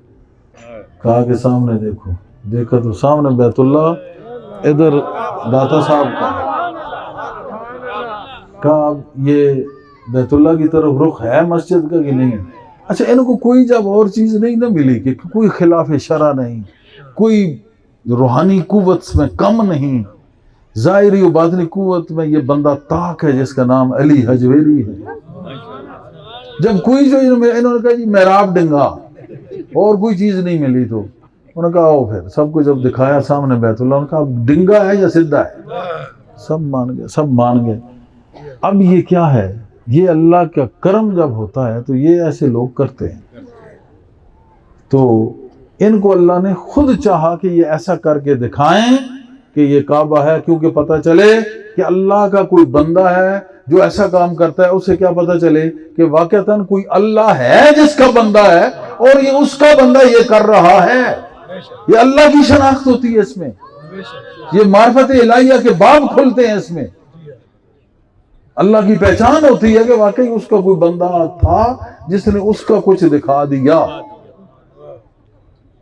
کہا کہ سامنے دیکھو. دیکھا تو سامنے بیت اللہ، ادھر داتا صاحب کا. کہا یہ بیت اللہ کی طرف رخ ہے مسجد کا کہ نہیں؟ اچھا ان کو کوئی جب اور چیز نہیں نہ ملی کہ کوئی خلاف شرع نہیں، کوئی روحانی قوت میں کم نہیں، ظاہری و باطنی قوت میں یہ بندہ طاق ہے جس کا نام علی حجویری ہے. جب کوئی جو انہوں نے کہا جی محراب ڈنگا، اور کوئی چیز نہیں ملی تو انہوں نے کہا آؤ پھر سب کو جب دکھایا سامنے بیت اللہ، انہوں نے کہا ڈنگا ہے یا سدھا ہے؟ سب مان گئے، سب مان گئے. اب یہ کیا ہے؟ یہ اللہ کا کرم جب ہوتا ہے تو یہ ایسے لوگ کرتے ہیں. تو ان کو اللہ نے خود چاہا کہ یہ ایسا کر کے دکھائیں کہ یہ کعبہ ہے، کیونکہ پتہ چلے کہ اللہ کا کوئی بندہ ہے جو ایسا کام کرتا ہے. اسے کیا پتہ چلے کہ واقعتاً کوئی اللہ ہے جس کا بندہ ہے اور یہ اس کا بندہ یہ کر رہا ہے. یہ اللہ کی شناخت ہوتی ہے اس میں، یہ معرفت الہیہ کے باب کھلتے ہیں اس میں. اللہ کی پہچان ہوتی ہے کہ واقعی اس کا کوئی بندہ تھا جس نے اس کا کچھ دکھا دیا.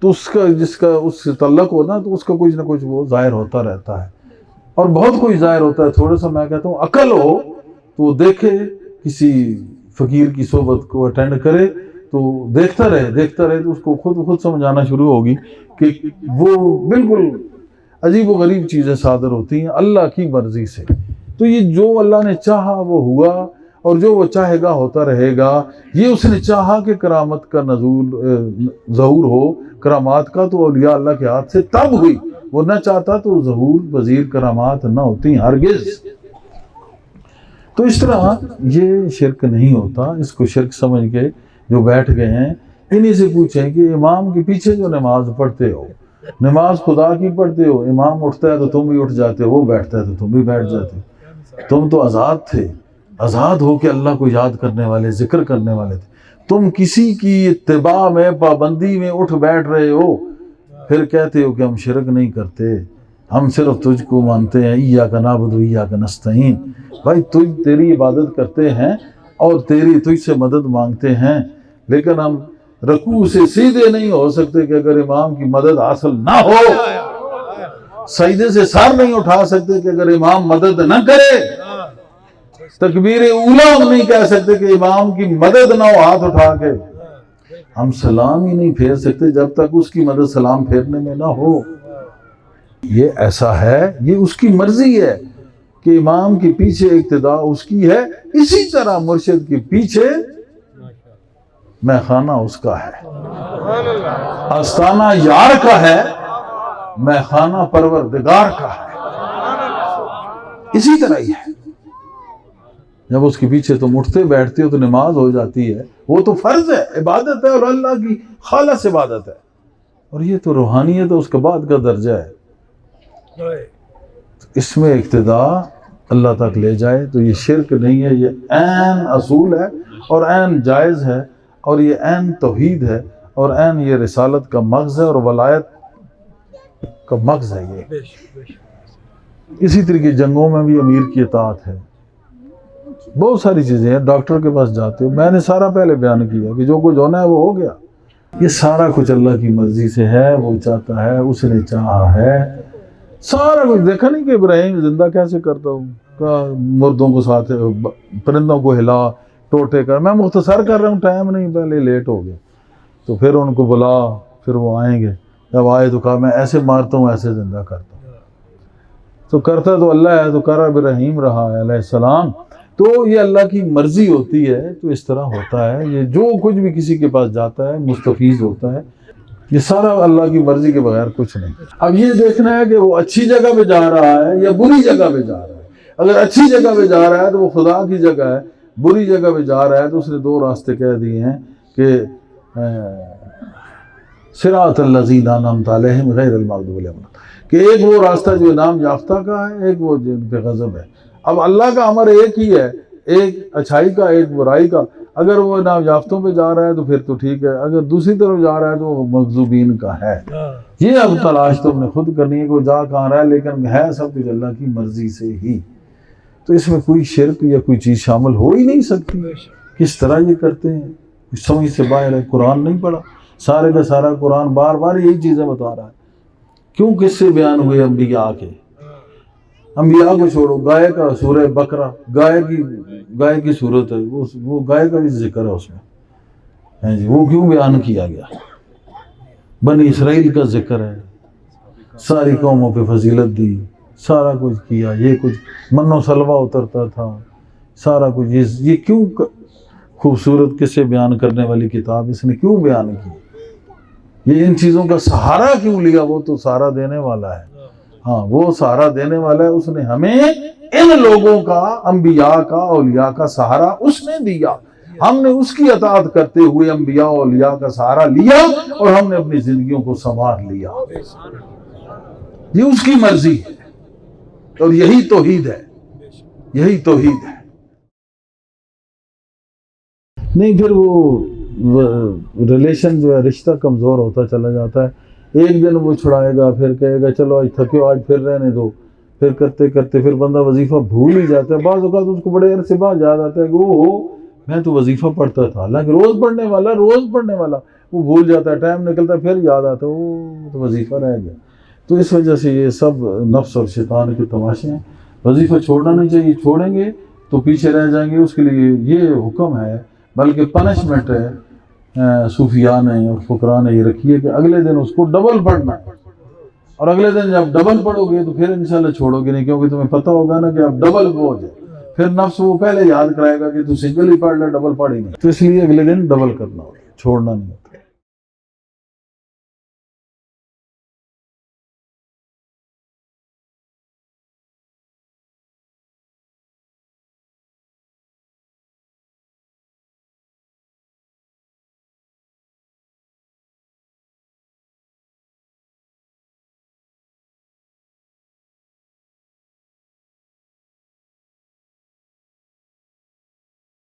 تو اس کا جس کا اس سے تعلق ہو نا، تو اس کا کچھ نہ کچھ وہ ظاہر ہوتا رہتا ہے، اور بہت کچھ ظاہر ہوتا ہے. تھوڑا سا میں کہتا ہوں عقل ہو تو وہ دیکھے، کسی فقیر کی صحبت کو اٹینڈ کرے تو دیکھتا رہے تو اس کو خود سمجھانا شروع ہوگی کہ وہ بالکل عجیب و غریب چیزیں صادر ہوتی ہیں اللہ کی مرضی سے. تو یہ جو اللہ نے چاہا وہ ہوا، اور جو وہ چاہے گا ہوتا رہے گا. یہ اس نے چاہا کہ کرامت کا ظہور ہو، کرامات کا، تو اولیاء اللہ کے ہاتھ سے تب ہوئی. وہ نہ چاہتا تو ظہور پذیر کرامات نہ ہوتی ہرگز. تو اس طرح یہ شرک نہیں ہوتا. اس کو شرک سمجھ کے جو بیٹھ گئے ہیں، انہی سے پوچھیں کہ امام کے پیچھے جو نماز پڑھتے ہو، نماز خدا کی پڑھتے ہو، امام اٹھتا ہے تو تم بھی اٹھ جاتے ہو، وہ بیٹھتا ہے تو تم بھی بیٹھ جاتے ہو. تم تو آزاد تھے، آزاد ہو کے اللہ کو یاد کرنے والے، ذکر کرنے والے تھے. تم کسی کی اتباع میں، پابندی میں اٹھ بیٹھ رہے ہو، پھر کہتے ہو کہ ہم شرک نہیں کرتے، ہم صرف تجھ کو مانتے ہیں، ایاک نعبد و ایاک نستعین، بھائی تیری عبادت کرتے ہیں اور تجھ سے مدد مانگتے ہیں، لیکن ہم رکوع سے سیدھے نہیں ہو سکتے کہ اگر امام کی مدد حاصل نہ ہو، سجدے سے سر نہیں اٹھا سکتے کہ اگر امام مدد نہ کرے، تکبیر اولیٰ ہم نہیں کہہ سکتے کہ امام کی مدد نہ ہو ہاتھ اٹھا کے، ہم سلام ہی نہیں پھیر سکتے جب تک اس کی مدد سلام پھیرنے میں نہ ہو۔ یہ ایسا ہے، یہ اس کی مرضی ہے کہ امام کے پیچھے اقتداء اس کی ہے، اسی طرح مرشد کے پیچھے میخانہ اس کا ہے، آستانہ یار کا ہے، میخانہ پروردگار کا ہے، اسی طرح ہی ہے۔ جب اس کے پیچھے تم اٹھتے بیٹھتے ہو تو نماز ہو جاتی ہے، وہ تو فرض ہے، عبادت ہے اور اللہ کی خالص عبادت ہے، اور یہ تو روحانیت ہے، اس کے بعد کا درجہ ہے۔ اس میں اقتداء اللہ تک لے جائے تو یہ شرک نہیں ہے، یہ عین اصول ہے اور عین جائز ہے، اور یہ عین توحید ہے، اور عین یہ رسالت کا مغز ہے اور ولایت کا مغز ہے۔ یہ اسی طریقے جنگوں میں بھی امیر کی اطاعت ہے، بہت ساری چیزیں ہیں۔ ڈاکٹر کے پاس جاتے ہو، میں نے سارا پہلے بیان کیا کہ جو کچھ ہونا ہے وہ ہو گیا، یہ سارا کچھ اللہ کی مرضی سے ہے، وہ چاہتا ہے، اس نے چاہا ہے، سارا کچھ۔ دیکھا نہیں کہ ابراہیم زندہ کیسے کرتا ہوں، مردوں کو ساتھ پرندوں کو ہلا ٹوٹے کر، میں مختصر کر رہا ہوں، ٹائم نہیں، پہلے لیٹ ہو گیا، تو پھر ان کو بلا، پھر وہ آئیں گے، جب آئے تو کہا میں ایسے مارتا ہوں ایسے زندہ کرتا ہوں، تو کرتا تو اللہ ہے، تو کر ابراہیم رہا ہے علیہ السلام۔ تو یہ اللہ کی مرضی ہوتی ہے تو اس طرح ہوتا ہے، یہ جو کچھ بھی کسی کے پاس جاتا ہے مستفیض ہوتا ہے، یہ سارا اللہ کی مرضی کے بغیر کچھ نہیں۔ اب یہ دیکھنا ہے کہ وہ اچھی جگہ پہ جا رہا ہے یا بری جگہ پہ جا رہا ہے۔ اگر اچھی جگہ پہ جا رہا ہے تو وہ خدا کی جگہ ہے، بری جگہ پہ جا رہا ہے تو اس نے دو راستے کہہ دیے ہیں کہ صراط الذین انعمت علیہم غیر المغضوب علیہم، کہ ایک وہ راستہ جو انعام یافتہ کا ہے، ایک وہ جن پہ غضب ہے۔ اب اللہ کا امر ایک ہی ہے، ایک اچھائی کا ایک برائی کا، اگر وہ انعام یافتوں پہ جا رہا ہے تو پھر تو ٹھیک ہے، اگر دوسری طرف جا رہا ہے تو وہ مغضوبین کا ہے۔ یہ اب تلاش تم نے خود کرنی ہے کہ وہ جا کہاں رہا ہے، لیکن ہے سب کچھ اللہ کی مرضی سے ہی، تو اس میں کوئی شرک یا کوئی چیز شامل ہو ہی نہیں سکتی۔ کس طرح یہ کرتے ہیں، سمجھ سے باہر ہے، قرآن نہیں پڑھا، سارے کا سارا قرآن بار بار یہی چیزیں بتا رہا ہے۔ کیوں کس سے بیان ہوئے انبیاء کے، انبیاء کو چھوڑو، گائے کا سورہ بقرہ، گائے کی صورت ہے، وہ گائے کا بھی ذکر ہے اس میں، جی وہ کیوں بیان کیا گیا؟ بنی اسرائیل کا ذکر ہے، ساری قوموں پہ فضیلت دی، سارا کچھ کیا، یہ کچھ من و سلوہ اترتا تھا، سارا کچھ۔ یہ کیوں خوبصورت قصے بیان کرنے والی کتاب اس نے کیوں بیان کی؟ یہ ان چیزوں کا سہارا کیوں لیا؟ وہ تو سہارا دینے والا ہے، ہاں وہ سہارا دینے والا ہے، اس نے ہمیں ان لوگوں کا، انبیاء کا، اولیاء کا سہارا اس نے دیا، ہم نے اس کی اطاعت کرتے ہوئے انبیاء اولیاء کا سہارا لیا اور ہم نے اپنی زندگیوں کو سنوار لیا۔ یہ اس کی مرضی ہے اور یہی توحید ہے، یہی توحید ہے۔ نہیں پھر وہ ریلیشن جو ہے، رشتہ کمزور ہوتا چلا جاتا ہے، ایک دن وہ چھڑائے گا، پھر کہے گا چلو آج تھکیو آج پھر رہنے دو، پھر کرتے کرتے پھر بندہ وظیفہ بھول ہی جاتا ہے۔ بعض اوقات اس کو بڑے عرصے بعد یاد آتا ہے کہ میں تو وظیفہ پڑھتا تھا، حالانکہ روز پڑھنے والا وہ بھول جاتا ہے، ٹائم نکلتا ہے پھر یاد آتا ہے تو وظیفہ رہ گیا۔ تو اس وجہ سے یہ سب نفس اور شیطان کے تماشے ہیں۔ وظیفہ چھوڑنا نہیں چاہیے، چھوڑیں گے تو پیچھے رہ جائیں گے، اس کے لیے یہ حکم ہے، بلکہ پنشمنٹ ہے۔ صوفیاء نے اور فقراء نے یہ رکھی ہے کہ اگلے دن اس کو ڈبل پڑھنا ہے، اور اگلے دن جب ڈبل پڑھو گے تو پھر انشاءاللہ چھوڑو گے نہیں، کیونکہ تمہیں پتہ ہوگا نا کہ اب ڈبل بوجھ ہے، پھر نفس وہ پہلے یاد کرائے گا کہ تو سنگل ہی پڑھ لے، ڈبل پڑھ ہی نہیں، تو اس لیے اگلے دن ڈبل کرنا ہوگا، چھوڑنا نہیں ہوتا۔